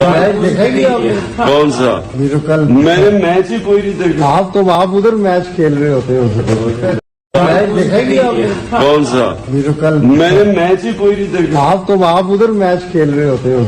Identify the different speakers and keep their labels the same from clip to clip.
Speaker 1: Match देखेगी आपने?
Speaker 2: कौन सा?
Speaker 1: मेरे कल
Speaker 2: मैंने मैच ही कोई नहीं देखा।
Speaker 1: आप उधर मैच खेल रहे होते हो मैच देखेगी आपने?
Speaker 2: कौन सा?
Speaker 1: मेरे कल
Speaker 2: मैंने मैच ही कोई नहीं देखा।
Speaker 1: आप उधर मैच खेल रहे होते हो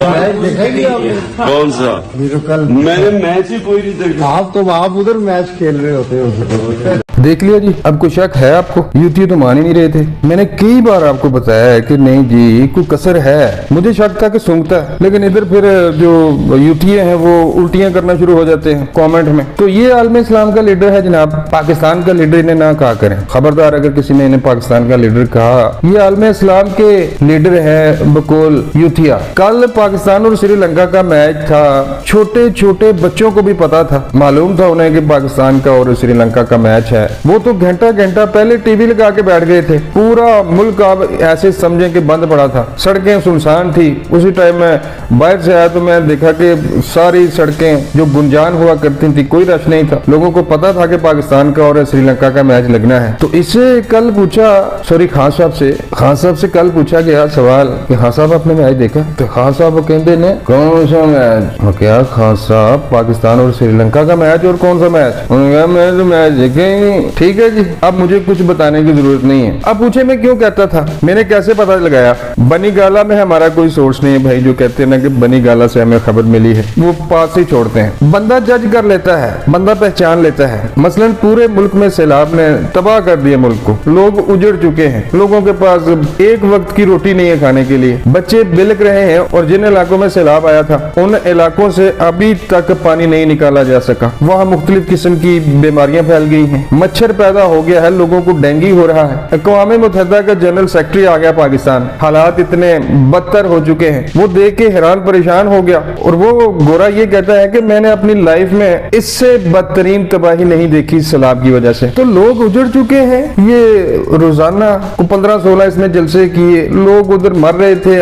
Speaker 1: मैच देखेगी आपने?
Speaker 2: कौन सा?
Speaker 1: मेरे कल
Speaker 2: मैंने मैच ही कोई नहीं देखा।
Speaker 1: आप उधर मैच खेल रहे होते हो
Speaker 3: देख लिया जी। अब कोई शक है आपको? यूटी तो मान ही नहीं रहे थे। मैंने कई बार आपको बताया है कि नहीं जी कोई कसर है। मुझे शक था कि सूंघता है, लेकिन इधर फिर जो यूटीए हैं वो उल्टियां करना शुरू हो जाते हैं कमेंट में। तो ये आलम इस्लाम का लीडर है जनाब, पाकिस्तान का लीडर इन्हें ना कहा करें। खबरदार अगर किसी ने इन्हें पाकिस्तान का लीडर कहा। ये आलम इस्लाम के लीडर है बकौल यूथिया। कल पाकिस्तान और श्रीलंका का मैच था। छोटे छोटे बच्चों को भी पता था, मालूम था उन्हें कि पाकिस्तान का और श्रीलंका का मैच है। वो तो घंटा घंटा पहले टीवी लगा के बैठ गए थे। पूरा मुल्क अब ऐसे समझे कि बंद पड़ा था, सड़कें सुनसान थी। उसी टाइम में बाहर से आया तो मैं देखा कि सारी सड़कें जो गुंजान हुआ करती थी कोई रश नहीं था। लोगों को पता था कि पाकिस्तान का और श्रीलंका का मैच लगना है। तो इससे कल पूछा, सॉरी खान साहब से कल पूछा गया सवाल कि खान साहब आपने मैच देखा? तो खान साहब कहते ने कौन सा मैच? क्या खान साहब, पाकिस्तान और श्रीलंका का मैच? और कौन सा मैच? उन्होंने कहा मैं तो मैच देखे ही नहीं। ठीक है जी, अब मुझे कुछ बताने की जरूरत नहीं है। अब पूछे मैं क्यों कहता था, मैंने कैसे पता लगाया? बनी गाला में हमारा कोई सोर्स नहीं है भाई, जो कहते हैं ना कि बनी गाला से हमें खबर मिली है, वो पास ही छोड़ते हैं। बंदा जज कर लेता है, बंदा पहचान लेता है। मसलन पूरे मुल्क में सैलाब ने तबाह कर दिया मुल्क को, लोग उजड़ चुके हैं, लोगों के पास एक वक्त की रोटी नहीं है खाने के लिए, बच्चे बिलक रहे हैं। और जिन इलाकों में सैलाब आया था उन इलाकों से अभी तक पानी नहीं निकाला जा सका। वहाँ मुख्तलिफ किस्म की बीमारियां फैल गई हैं, मच्छर पैदा हो गया है, लोगों को डेंगू हो रहा है। अक़वाम मुत्तहिदा का जनरल सेक्रेटरी आ गया पाकिस्तान, हालात इतने बदतर हो चुके हैं। वो देख के हैरान परेशान हो गया और वो गोरा ये कहता है कि मैंने अपनी लाइफ में इससे बदतरीन तबाही नहीं देखी सैलाब की वजह से। तो लोग उजड़ चुके हैं। ये रोजाना 15-16 इसने जलसे किए, लोग उधर मर रहे थे,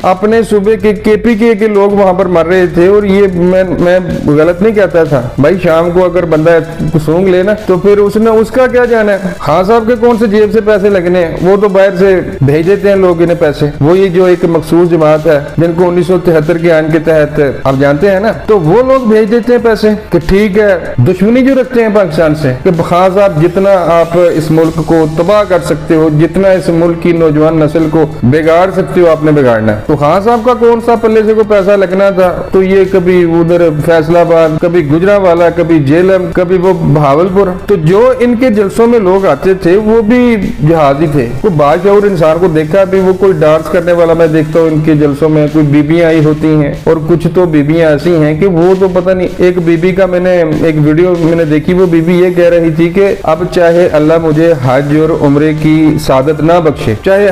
Speaker 3: अपने सूबे के केपीके के लोग वहां पर मर रहे थे। और ये मैं गलत नहीं कहता था भाई, शाम को अगर बंदा सूंघ लेना तो फिर उसका क्या जाना है? खान साहब के कौन से जेब से पैसे लगने हैं? वो तो बाहर से भेज देते हैं लोग इन्हें पैसे। वो ये जो एक मखसूस जमात है जिनको 1973 के आइन के तहत आप जानते हैं ना, तो वो लोग भेज देते हैं पैसे कि ठीक है, दुश्मनी जो रखते हैं पाकिस्तान से कि खान साहब जितना आप इस मुल्क को तबाह कर सकते हो, जितना इस मुल्क की नौजवान नस्ल को बिगाड़ सकते हो आपने बिगाड़ना है। तो खान साहब का कौन सा पल्ले से कोई पैसा लगना था? तो ये कभी उधर फैसलाबाद, कभी गुजरांवाला, कभी जेलम, कभी वो बहावलपुर। तो जो इनके जलसों में लोग आते थे वो भी जहाजी थे। कोई बाशऊर इंसान को देखा भी, वो कोई डांस करने वाला मैं देखता हूँ इनके जलसों में, कोई बीबियां आई होती हैं और कुछ तो बीबियां ऐसी हैं कि वो तो पता नहीं। एक बीबी का मैंने एक वीडियो मैंने देखी, वो बीबी ये कह रही थी कि अब चाहे अल्लाह मुझे हज और उम्रे की सादत ना बख्शे, चाहे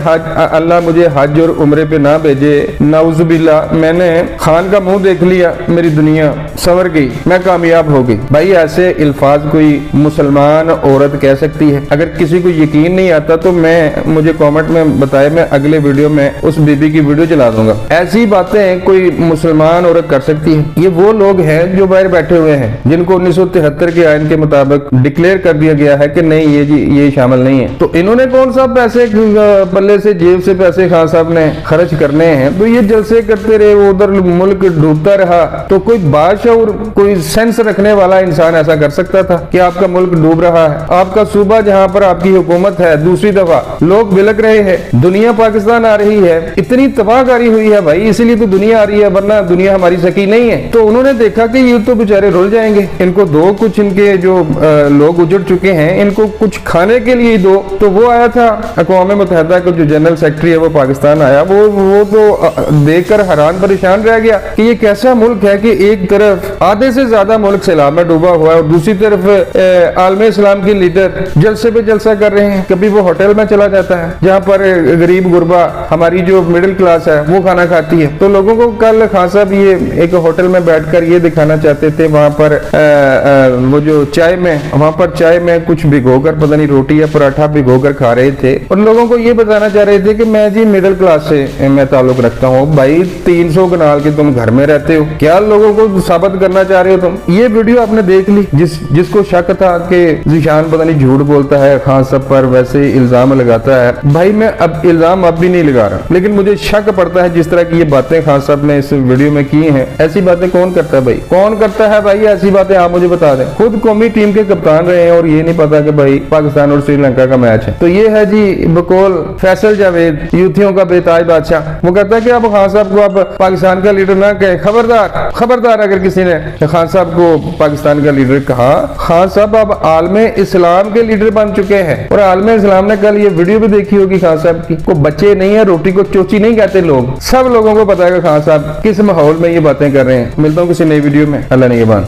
Speaker 3: अल्लाह मुझे हज और उम्रे पे ना भेजे, नाउजुबिल्ला, मैंने खान का मुंह देख लिया, मेरी दुनिया संवर गई, मैं कामयाब हो गई। भाई ऐसे अल्फाज कोई मुसलमान औरत कह सकती है? अगर किसी को यकीन नहीं आता तो मुझे कमेंट में बताए, मैं अगले वीडियो में उस बीबी की वीडियो चला दूंगा। ऐसी बातें कोई मुसलमान औरत कर सकती है? ये वो लोग हैं जो बाहर बैठे हुए हैं, जिनको 1973 के आइन के मुताबिक डिक्लेयर कर दिया गया है कि नहीं ये शामिल नहीं है। तो इन्होंने कौन सा पैसे पल्ले से, जेब से पैसे खान साहब ने खर्च करने हैं? तो ये जलसे करते रहे, वो उधर मुल्क डूबता रहा। तो कोई बाशऊर, कोई सेंस रखने वाला इंसान ऐसा कर सकता था कि आपका मुल्क डूब रहा है, आपका सूबा जहां पर आपकी हुकूमत है, दूसरी दफा लोग बिलक रहे हैं, दुनिया पाकिस्तान आ रही है, इतनी तबाहकारी हुई है भाई, इसीलिए तो दुनिया आ रही है, वरना दुनिया हमारी सकी नहीं है। तो उन्होंने देखा कि ये तो बेचारे रुल जाएंगे, इनको दो कुछ, इनके जो लोग उजड़ चुके हैं इनको कुछ खाने के लिए दो। तो वो आया था अक़वाम मुत्तहिदा का जो जनरल सेक्रेटरी है, वो पाकिस्तान आया। वो तो देखकर हैरान परेशान रह गया कि ये कैसा मुल्क है कि एक तरफ आधे से ज्यादा मुल्क सैलाब में डूबा हुआ है और दूसरी तरफ आलम इस्लाम के लीडर जलसे पे जलसा कर रहे हैं। कभी वो होटल में चला जाता है जहाँ पर गरीब गुरबा, हमारी जो मिडिल क्लास है, वो खाना खाती है। तो लोगों को कल खान साहब ये एक होटल में बैठकर ये दिखाना चाहते थे, वहां पर वो जो चाय में कुछ भिगोकर, पता नहीं रोटी या पराठा भिगोकर खा रहे थे और लोगों को ये बताना चाह रहे थे कि मैं जी मिडिल क्लास से मैं ताल्लुक रखता हूँ। भाई 300 कनाल के तुम घर में रहते हो, क्या लोगों को साबित करना चाह रहे हो तुम? ये वीडियो आपने देख ली, जिसको शक था कि ज़ीशान पता नहीं झूठ बोलता है, खान साहब पर वैसे इल्जाम लगाता है। भाई मैं अब इल्जाम अब भी नहीं लगा रहा, लेकिन मुझे शक पड़ता है जिस तरह की ये बातें खान साहब ने इस वीडियो में की हैं, ऐसी बातें कौन करता है भाई? कौन करता है भाई ऐसी बातें? आप मुझे बता दें। खुद कौमी टीम के कप्तान रहे हैं और ये नहीं पता कि भाई पाकिस्तान और श्रीलंका का मैच है। तो ये है जी बकौल फैसल जावेद, यूथियों का बेताज बादशाह। वो कहता है कि अब खान साहब को अब पाकिस्तान का लीडर ना कहे। खबरदार खबरदार, अगर किसी ने खान साहब को पाकिस्तान का लीडर कहा। खान साहब अब आलमे इस्लाम के लीडर बन चुके हैं और आलमे इस्लाम ने कल ये वीडियो भी देखी होगी खान साहब की। को बच्चे नहीं है, रोटी को चोची नहीं कहते लोग। सब लोगों को पता है कि खान साहब किस माहौल में ये बातें कर रहे हैं। मिलता हूँ किसी नई वीडियो में। अल्लाह निगहबान।